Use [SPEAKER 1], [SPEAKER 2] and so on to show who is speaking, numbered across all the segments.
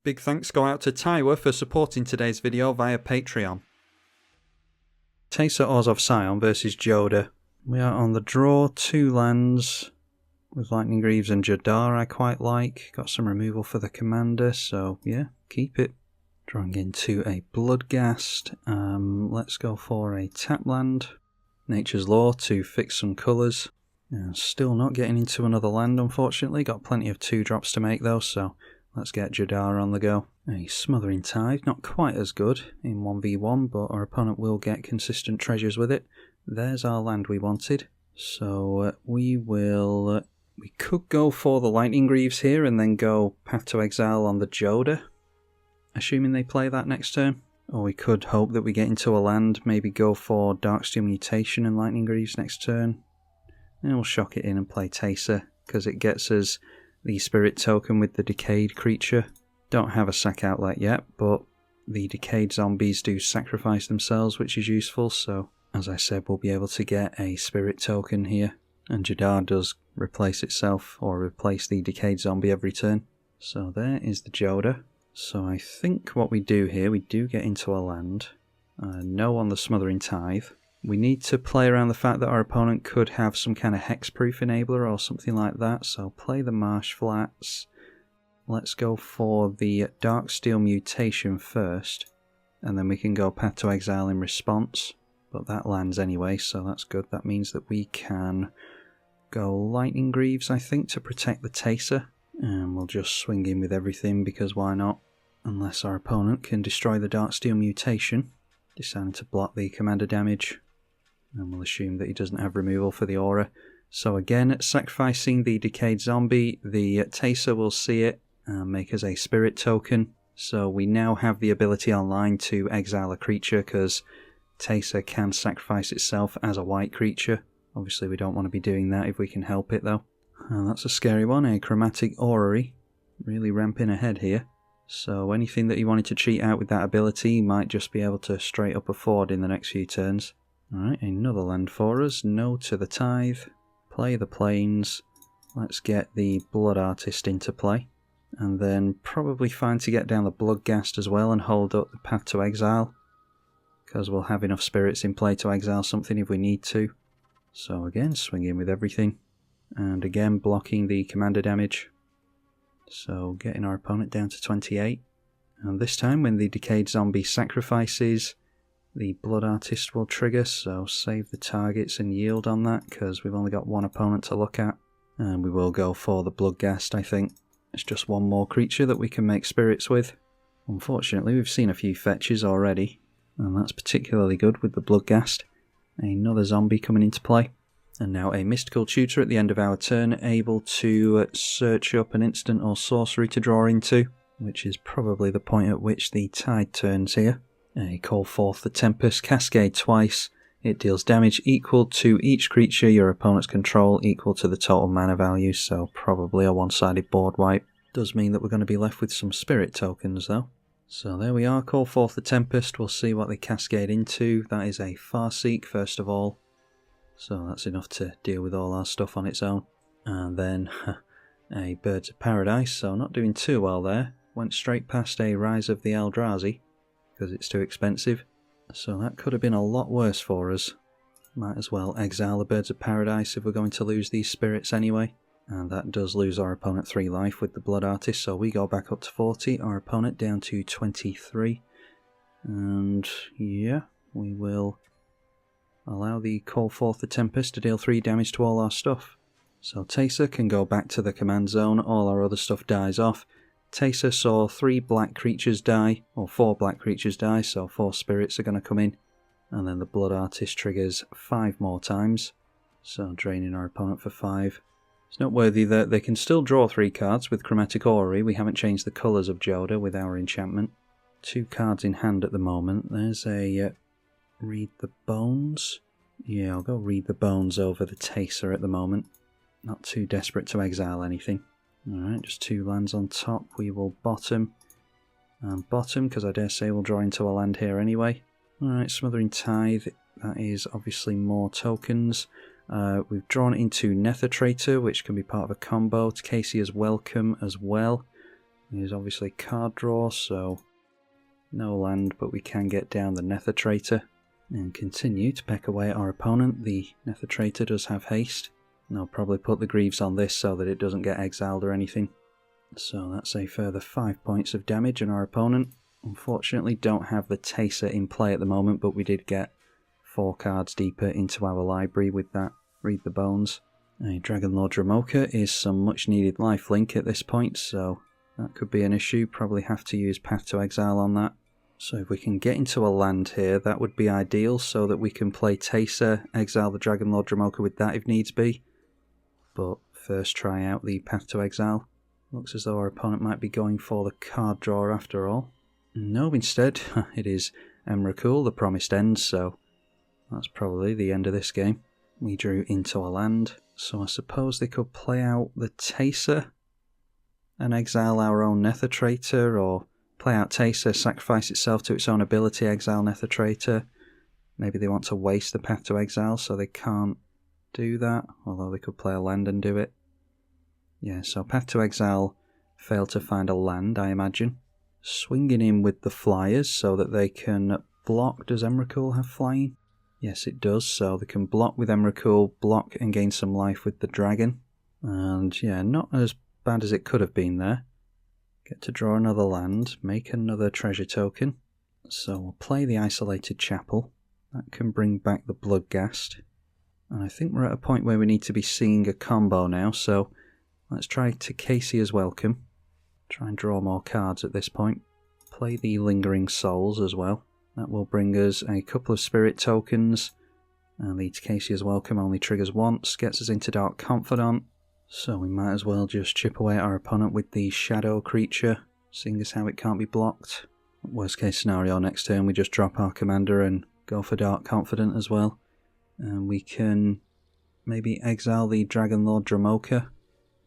[SPEAKER 1] Big thanks go out to Teysa for supporting today's video via Patreon. Teysa Orzhov Scion versus Joda. We are on the draw, 2 lands with Lightning Greaves and Jadar I quite like. Got some removal for the commander, so yeah, keep it. Drawing into a Bloodghast. Let's go for a tap land. Nature's Law to fix some colours. Still not getting into another land, unfortunately. Got plenty of 2-drops to make though, so let's get Jadar on the go. A Smothering Tithe, not quite as good in 1v1, but our opponent will get consistent treasures with it. There's our land we wanted. So we could go for the Lightning Greaves here and then go Path to Exile on the Joda, assuming they play that next turn. Or we could hope that we get into a land, maybe go for Darksteel Mutation and Lightning Greaves next turn. And we'll shock it in and play Teysa, because it gets us the Spirit token with the Decayed creature. Don't have a sack outlet yet, but the Decayed zombies do sacrifice themselves, which is useful, so as I said, we'll be able to get a Spirit token here. And Jadar does replace itself, or replace the Decayed zombie every turn. So there is the Joda. So I think what we do here, we do get into a land. No on the Smothering Tithe. We need to play around the fact that our opponent could have some kind of hexproof enabler or something like that, so play the Marsh Flats. Let's go for the Darksteel Mutation first, and then we can go Path to Exile in response. But that lands anyway, so that's good. That means that we can go Lightning Greaves, I think, to protect the Teysa. And we'll just swing in with everything, because why not? Unless our opponent can destroy the Darksteel Mutation, deciding to block the commander damage. And we'll assume that he doesn't have removal for the aura. So again, sacrificing the Decayed zombie, the Teysa will see it and make us a Spirit token. So we now have the ability online to exile a creature, because Teysa can sacrifice itself as a white creature. Obviously we don't want to be doing that if we can help it though. And that's a scary one, a Chromatic Orrery. Really ramping ahead here. So anything that he wanted to cheat out with that ability, he might just be able to straight up afford in the next few turns. Alright, another land for us. No to the Tithe. Play the Plains. Let's get the Blood Artist into play. And then probably fine to get down the Bloodghast as well and hold up the Path to Exile, because we'll have enough spirits in play to exile something if we need to. So again, swing in with everything. And again, blocking the commander damage. So getting our opponent down to 28. And this time, when the Decayed zombie sacrifices, the Blood Artist will trigger, so save the targets and yield on that, because we've only got one opponent to look at. And we will go for the Bloodghast, I think. It's just one more creature that we can make spirits with. Unfortunately, we've seen a few fetches already, and that's particularly good with the Bloodghast. Another zombie coming into play. And now a Mystical Tutor at the end of our turn, able to search up an instant or sorcery to draw into, which is probably the point at which the tide turns here. Call forth the Tempest, cascade twice. It deals damage equal to each creature your opponents control, equal to the total mana value, so probably a one-sided board wipe. Does mean that we're going to be left with some spirit tokens though. So there we are, call forth the Tempest. We'll see what they cascade into. That is a Farseek first of all. So that's enough to deal with all our stuff on its own. And then a Birds of Paradise, so not doing too well there. Went straight past a Rise of the Eldrazi, because it's too expensive. So that could have been a lot worse for us. Might as well exile the Birds of Paradise if we're going to lose these spirits anyway. And that does lose our opponent 3 life with the Blood Artist, so we go back up to 40, our opponent down to 23. And yeah, we will allow the Call Forth the Tempest to deal 3 damage to all our stuff. So Teysa can go back to the command zone, all our other stuff dies off. Teysa saw 3 black creatures die, or 4 black creatures die, so 4 spirits are going to come in. And then the Blood Artist triggers 5 more times, so draining our opponent for 5. It's noteworthy that they can still draw 3 cards with Chromatic Orrery. We haven't changed the colours of Joda with our enchantment. 2 cards in hand at the moment. There's a Read the Bones. Yeah, I'll go Read the Bones over the Teysa at the moment. Not too desperate to exile anything. Alright, just 2 lands on top. We will bottom. And bottom, because I dare say we'll draw into a land here anyway. Alright, Smothering Tithe. That is obviously more tokens. We've drawn into Nether Traitor, which can be part of a combo. Casey's Welcome as well. Here's obviously card draw, so no land, but we can get down the Nether Traitor and continue to peck away at our opponent. The Nether Traitor does have haste, and I'll probably put the Greaves on this so that it doesn't get exiled or anything. So that's a further 5 points of damage on our opponent. Unfortunately don't have the Teysa in play at the moment, but we did get 4 cards deeper into our library with that Read the Bones. A Dragonlord Dramoka is some much needed lifelink at this point, so that could be an issue. Probably have to use Path to Exile on that. So if we can get into a land here, that would be ideal so that we can play Teysa, exile the Dragonlord Dramoka with that if needs be. But first try out the Path to Exile. Looks as though our opponent might be going for the card draw after all. No, instead it is Emrakul, the Promised End, so that's probably the end of this game. We drew into a land, so I suppose they could play out the Teysa and exile our own Nether Traitor, or play out Teysa, sacrifice itself to its own ability, exile Nether Traitor. Maybe they want to waste the Path to Exile so they can't do that, although they could play a land and do it. Yeah, so Path to Exile failed to find a land, I imagine. Swinging in with the flyers so that they can block. Does Emrakul have flying? Yes, it does, so they can block with Emrakul, block and gain some life with the dragon. And yeah, not as bad as it could have been there. Get to draw another land, make another treasure token. So we'll play the Isolated Chapel. That can bring back the Bloodghast. And I think we're at a point where we need to be seeing a combo now, so let's try Teysa's Welcome. Try and draw more cards at this point. Play the Lingering Souls as well. That will bring us a couple of spirit tokens. And the Teysa's Welcome only triggers once, gets us into Dark Confidant. So we might as well just chip away at our opponent with the Shadow creature, seeing as how it can't be blocked. Worst case scenario, next turn we just drop our commander and go for Dark Confidant as well. And we can maybe exile the Dragonlord Dramoka.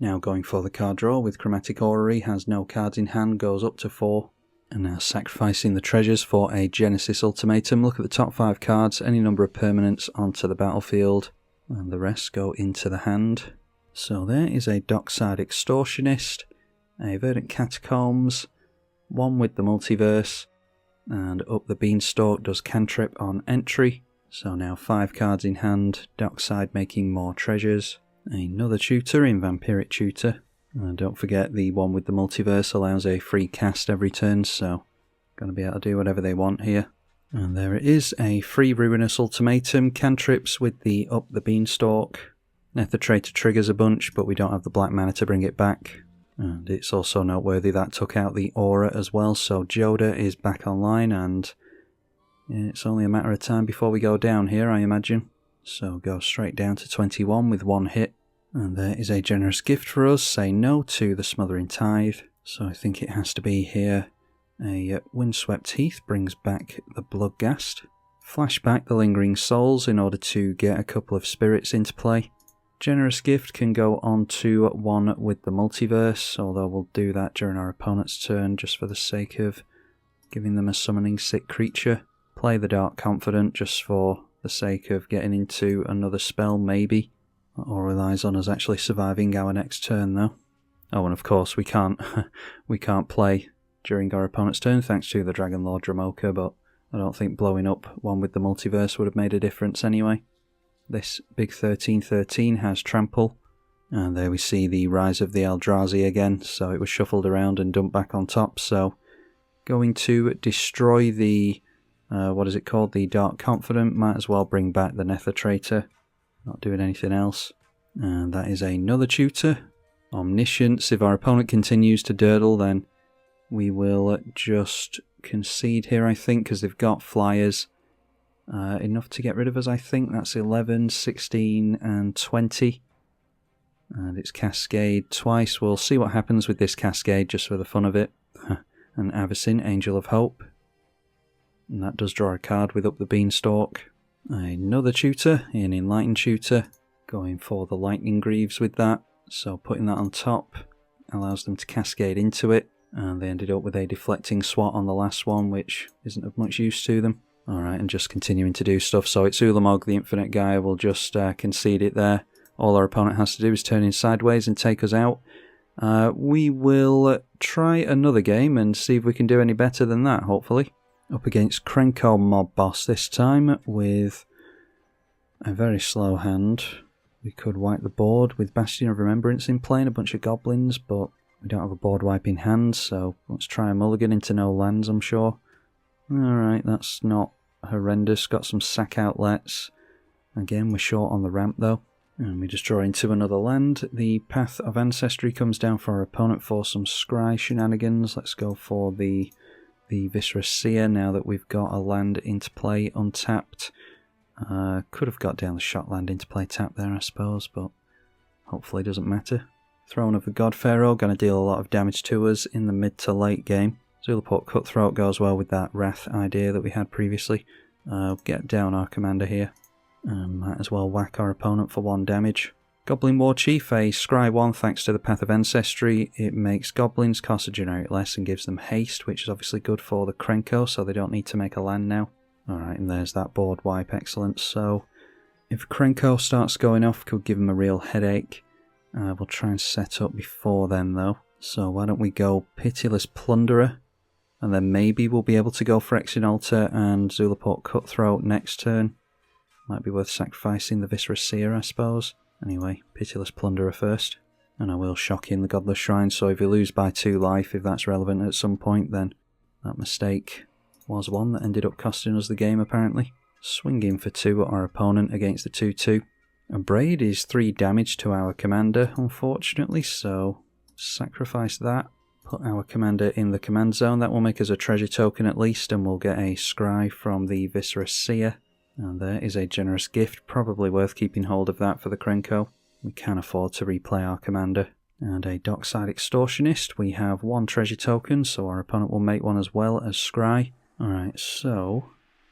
[SPEAKER 1] Now going for the card draw with Chromatic Orrery, has no cards in hand, goes up to 4. And now sacrificing the treasures for a Genesis Ultimatum. Look at the top 5 cards, any number of permanents onto the battlefield, and the rest go into the hand. So there is a Dockside Extortionist, a Verdant Catacombs, one with the Multiverse, and Up the Beanstalk does cantrip on entry. So now 5 cards in hand, Dockside making more treasures. Another tutor in Vampiric Tutor. And don't forget the one with the Multiverse allows a free cast every turn, so going to be able to do whatever they want here. And there it is, a free Ruinous Ultimatum, cantrips with the Up the Beanstalk. Nether Traitor triggers a bunch, but we don't have the black mana to bring it back. And it's also noteworthy that took out the Aura as well, so Joda is back online, and it's only a matter of time before we go down here, I imagine. So go straight down to 21 with 1 hit. And there is a generous gift for us, say no to the Smothering Tithe. So I think it has to be here. A Windswept Heath brings back the Bloodghast. Flash back the Lingering Souls in order to get a couple of spirits into play. Generous gift can go on to 1 with the Multiverse, although we'll do that during our opponent's turn just for the sake of giving them a summoning sick creature. Play the Dark Confidant just for the sake of getting into another spell, maybe. That all relies on us actually surviving our next turn, though. Oh, and of course we can't play during our opponent's turn thanks to the Dragonlord Dramoka, but I don't think blowing up 1 with the Multiverse would have made a difference anyway. This big 13/13 has Trample, and there we see the Rise of the Eldrazi again, so it was shuffled around and dumped back on top, so going to destroy the what is it called? The Dark Confidant. Might as well bring back the Nether Traitor. Not doing anything else. And that is another tutor. Omniscience. If our opponent continues to durdle, then we will just concede here, I think, because they've got flyers. Enough to get rid of us, I think. That's 11, 16, and 20. And it's Cascade twice. We'll see what happens with this Cascade just for the fun of it. And Avacyn, Angel of Hope. And that does draw a card with Up the Beanstalk. Another tutor, an Enlightened Tutor, going for the Lightning Greaves with that. So putting that on top allows them to cascade into it. And they ended up with a deflecting swat on the last one, which isn't of much use to them. Alright, and just continuing to do stuff. So it's Ulamog, the Infinite Guy, will just concede it there. All our opponent has to do is turn in sideways and take us out. We will try another game and see if we can do any better than that, hopefully. Up against Krenko Mob Boss this time with a very slow hand. We could wipe the board with Bastion of Remembrance in play and a bunch of goblins, but we don't have a board wipe in hand, so let's try a mulligan into no lands, I'm sure. Alright, that's not horrendous. Got some sack outlets. Again, we're short on the ramp though. And we just draw into another land. The Path of Ancestry comes down for our opponent for some scry shenanigans. Let's go for the Viscera Seer now that we've got a land into play untapped. Could have got down the shot land into play tap there, I suppose, but hopefully it doesn't matter. Throne of the God Pharaoh, going to deal a lot of damage to us in the mid to late game. Zulaport Cutthroat goes well with that Wrath idea that we had previously. Get down our commander here. Might as well whack our opponent for 1 damage. Goblin War Chief, a scry 1 thanks to the Path of Ancestry. It makes goblins cost a generic less and gives them haste, which is obviously good for the Krenko, so they don't need to make a land now. Alright, and there's that board wipe, excellent. So, if Krenko starts going off, could give him a real headache. We'll try and set up before then though. So why don't we go Pitiless Plunderer, and then maybe we'll be able to go for Exin Altar and Zulaport Cutthroat next turn. Might be worth sacrificing the Viscera Seer, I suppose. Anyway, Pitiless Plunderer first. And I will shock in the Godless Shrine, so if you lose by 2 life, if that's relevant at some point, then that mistake was one that ended up costing us the game, apparently. Swinging for 2 at our opponent against the 2-2. A Braid is 3 damage to our commander, unfortunately, so sacrifice that. Put our commander in the command zone. That will make us a treasure token at least, and we'll get a scry from the Viscera Seer. And there is a generous gift, probably worth keeping hold of that for the Krenko. We can afford to replay our commander. And a Dockside Extortionist. We have 1 treasure token, so our opponent will make 1 as well as scry. Alright, so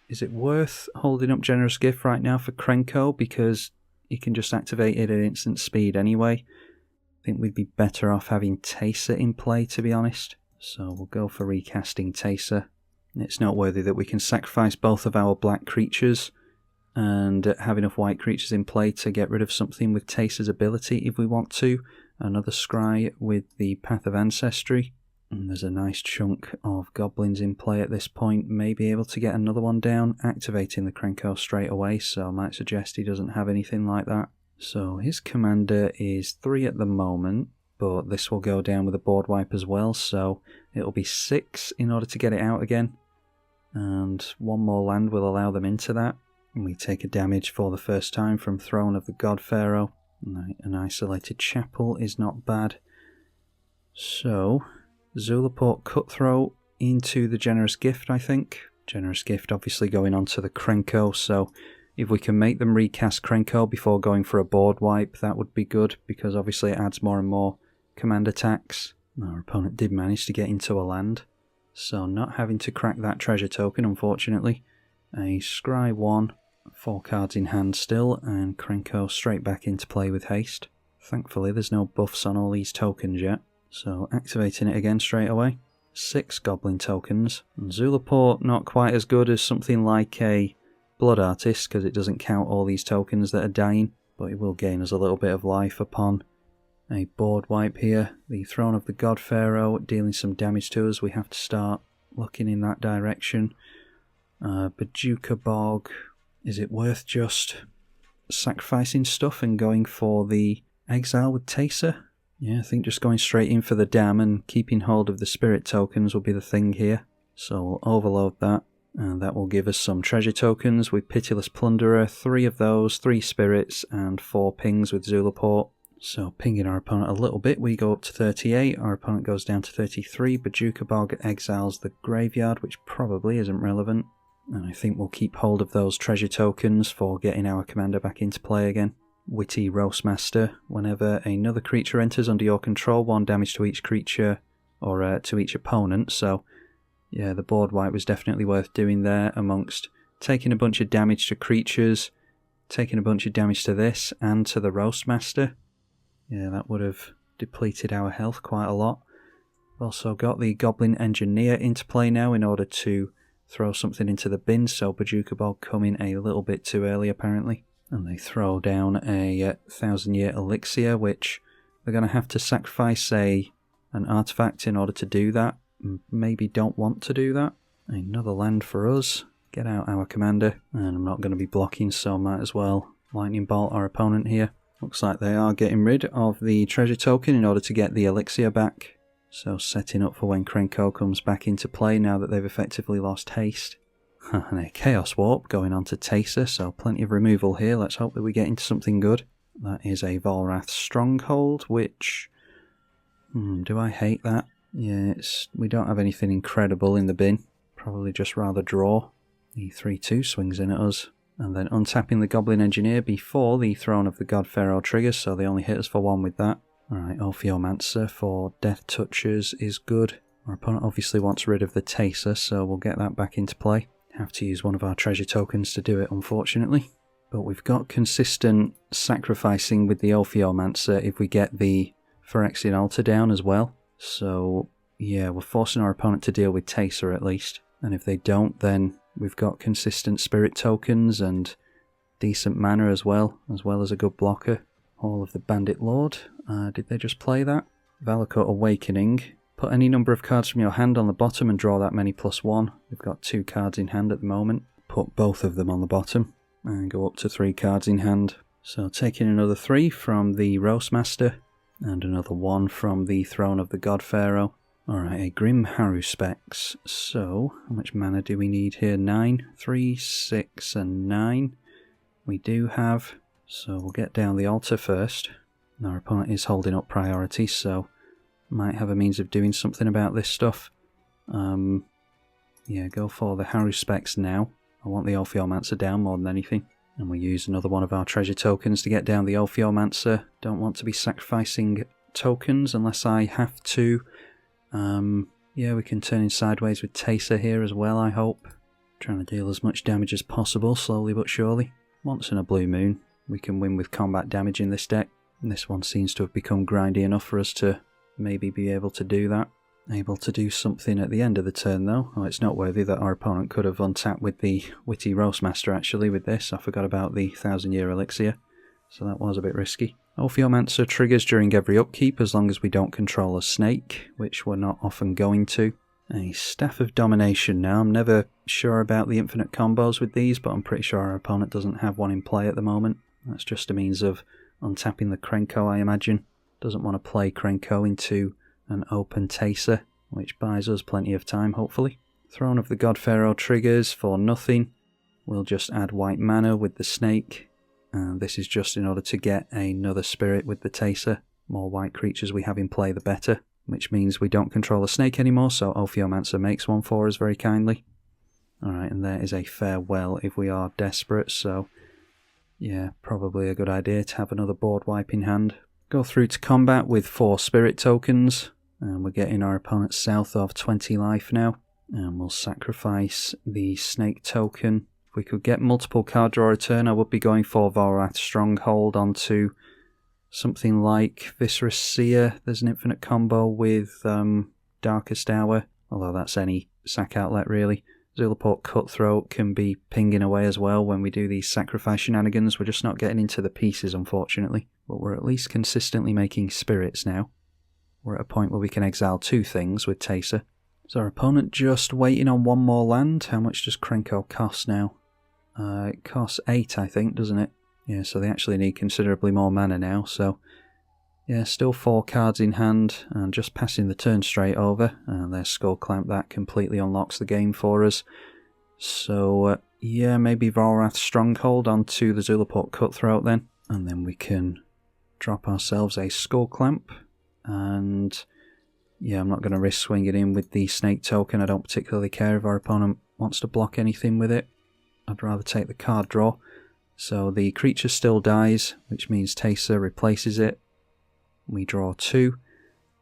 [SPEAKER 1] is it worth holding up generous gift right now for Krenko, because you can just activate it at instant speed anyway? I think we'd be better off having Teysa in play, to be honest. So we'll go for recasting Teysa. It's noteworthy that we can sacrifice both of our black creatures and have enough white creatures in play to get rid of something with Teysa's ability if we want to. Another scry with the Path of Ancestry. And there's a nice chunk of goblins in play at this point. May be able to get another one down, activating the Krenko straight away, so I might suggest he doesn't have anything like that. So his commander is 3 at the moment, but this will go down with a board wipe as well, so it'll be 6 in order to get it out again. And 1 more land will allow them into that. And we take a damage for the first time from Throne of the God Pharaoh. An isolated chapel is not bad. So, Zulaport Cutthroat into the Generous Gift, I think. Generous Gift obviously going on to the Krenko, so if we can make them recast Krenko before going for a board wipe, that would be good, because obviously it adds more and more command attacks. Our opponent did manage to get into a land, so not having to crack that treasure token, unfortunately. A scry 1, 4 cards in hand still, and Krenko straight back into play with haste. Thankfully there's no buffs on all these tokens yet, so activating it again straight away. 6 goblin tokens. And Zulaport not quite as good as something like a Blood Artist, because it doesn't count all these tokens that are dying, but it will gain us a little bit of life upon a board wipe here. The Throne of the God Pharaoh dealing some damage to us. We have to start looking in that direction. Bajuka Bog. Is it worth just sacrificing stuff and going for the exile with Teysa? Yeah, I think just going straight in for the dam and keeping hold of the spirit tokens will be the thing here. So we'll overload that, and that will give us some treasure tokens with Pitiless Plunderer, 3 of those, 3 spirits, and 4 pings with Zulaport. So pinging our opponent a little bit, we go up to 38, our opponent goes down to 33, Bajuka Bog exiles the graveyard, which probably isn't relevant. And I think we'll keep hold of those treasure tokens for getting our commander back into play again. Witty Roastmaster. Whenever another creature enters under your control, 1 damage to each creature, or to each opponent. So yeah, the board wipe was definitely worth doing there, amongst taking a bunch of damage to creatures, taking a bunch of damage to this, and to the Roastmaster. Yeah, that would have depleted our health quite a lot. We've also got the Goblin Engineer into play now in order to throw something into the bin, so Bajuka Bog coming a little bit too early apparently. And they throw down a 1000-year elixir, which they're going to have to sacrifice an artifact in order to do that. Maybe don't want to do that. Another land for us. Get out our commander. And I'm not going to be blocking, so might as well lightning bolt our opponent here. Looks like they are getting rid of the treasure token in order to get the elixir back. So setting up for when Krenko comes back into play now that they've effectively lost haste. And a Chaos Warp going on to Teysa, so plenty of removal here. Let's hope that we get into something good. That is a Volrath Stronghold, which... do I hate that? Yeah, we don't have anything incredible in the bin. Probably just rather draw. The 3-2 swings in at us. And then untapping the Goblin Engineer before the Throne of the God Pharaoh triggers, so they only hit us for 1 with that. Alright, Ophiomancer for Death Touchers is good. Our opponent obviously wants rid of the Teysa, so we'll get that back into play. Have to use one of our treasure tokens to do it, unfortunately. But we've got consistent sacrificing with the Ophiomancer if we get the Phyrexian Altar down as well. So, yeah, we're forcing our opponent to deal with Teysa at least. And if they don't, then we've got consistent spirit tokens and decent mana as well as a good blocker. All of the Bandit Lord. Did they just play that? Valakut Awakening. Put any number of cards from your hand on the bottom and draw that many +1. We've got 2 cards in hand at the moment. Put both of them on the bottom and go up to 3 cards in hand. So taking another 3 from the Roastmaster and another 1 from the Throne of the God Pharaoh. Alright, a Grim Haruspex. So, how much mana do we need here? 9, 3, 6 and 9. We do have, so we'll get down the altar first. Our opponent is holding up priority, so might have a means of doing something about this stuff. Yeah, go for the Haruspex now. I want the Ophiomancer down more than anything. And we use another one of our treasure tokens to get down the Ophiomancer. Don't want to be sacrificing tokens unless I have to. Yeah, we can turn in sideways with Teysa here as well, I hope. Trying to deal as much damage as possible, slowly but surely. Once in a blue moon, we can win with combat damage in this deck. And this one seems to have become grindy enough for us to maybe be able to do that. Able to do something at the end of the turn though. Oh, it's noteworthy that our opponent could have untapped with the Witty Roastmaster actually with this. I forgot about the 1000-year elixir, so that was a bit risky. Ophiomancer triggers during every upkeep as long as we don't control a snake, which we're not often going to. A Staff of Domination now. I'm never sure about the infinite combos with these, but I'm pretty sure our opponent doesn't have one in play at the moment. That's just a means of untapping the Krenko, I imagine. Doesn't want to play Krenko into an open Teysa, which buys us plenty of time, hopefully. Throne of the God Pharaoh triggers for nothing. We'll just add white mana with the snake. And this is just in order to get another spirit with the Teysa. More white creatures we have in play, the better. Which means we don't control a snake anymore, so Ophiomancer makes one for us very kindly. Alright, and there is a farewell if we are desperate, so yeah, probably a good idea to have another board wipe in hand. Go through to combat with 4 spirit tokens, and we're getting our opponent south of 20 life now. And we'll sacrifice the snake token. If we could get multiple card draw a turn, I would be going for Volrath Stronghold onto something like Viscerous Seer. There's an infinite combo with Darkest Hour, although that's any sack outlet really. Zulaport Cutthroat can be pinging away as well when we do these sacrifice shenanigans. We're just not getting into the pieces, unfortunately. But we're at least consistently making spirits now. We're at a point where we can exile 2 things with Teysa. Is our opponent just waiting on 1 more land? How much does Krenko cost now? It costs 8, I think, doesn't it? Yeah, so they actually need considerably more mana now, so yeah, still 4 cards in hand, and just passing the turn straight over, and their Skull Clamp, that completely unlocks the game for us. So yeah, maybe Volrath Stronghold onto the Zulaport Cutthroat then, and then we can drop ourselves a Skull Clamp, and yeah, I'm not going to risk swinging in with the Snake token. I don't particularly care if our opponent wants to block anything with it. I'd rather take the card draw. So the creature still dies, which means Teysa replaces it. We draw 2,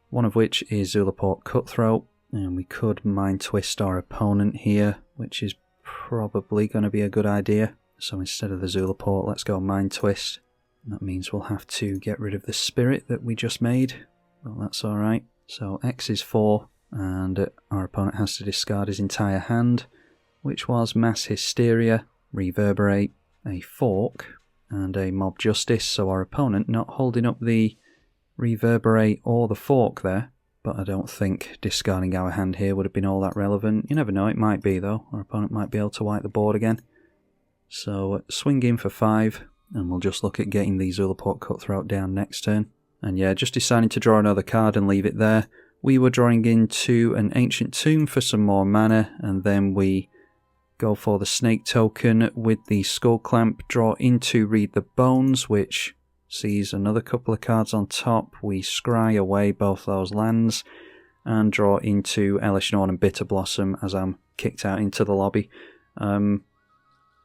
[SPEAKER 1] one of which is Zulaport Cutthroat, and we could Mind Twist our opponent here, which is probably going to be a good idea. So instead of the Zulaport, let's go Mind Twist. That means we'll have to get rid of the spirit that we just made. Well, that's alright. So X is 4, and our opponent has to discard his entire hand, which was Mass Hysteria, Reverberate, a Fork, and a Mob Justice. So our opponent, not holding up the Reverberate or the Fork there, but I don't think discarding our hand here would have been all that relevant. You never know, it might be though. Our opponent might be able to wipe the board again. So swing in for 5, and we'll just look at getting the Zulaport Cutthroat down next turn. And yeah, just deciding to draw another card and leave it there. We were drawing into an Ancient Tomb for some more mana, and then we go for the Snake token with the Skull Clamp, draw into Read the Bones, which sees another couple of cards on top. We scry away both those lands and draw into Elesh Norn and Bitter Blossom as I'm kicked out into the lobby.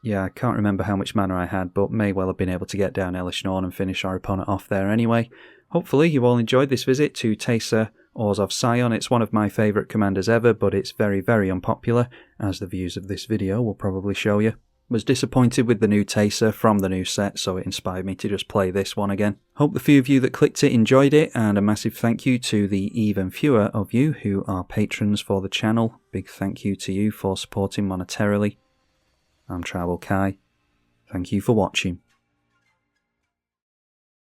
[SPEAKER 1] Yeah, I can't remember how much mana I had, but may well have been able to get down Elesh Norn and finish our opponent off there anyway. Hopefully you all enjoyed this visit to Teysa Orzhov Scion. It's one of my favourite commanders ever, but it's very, very unpopular, as the views of this video will probably show you. Was disappointed with the new Teysa from the new set, so it inspired me to just play this one again. Hope the few of you that clicked it enjoyed it, and a massive thank you to the even fewer of you who are patrons for the channel. Big thank you to you for supporting monetarily. I'm tribalkai. Thank you for watching.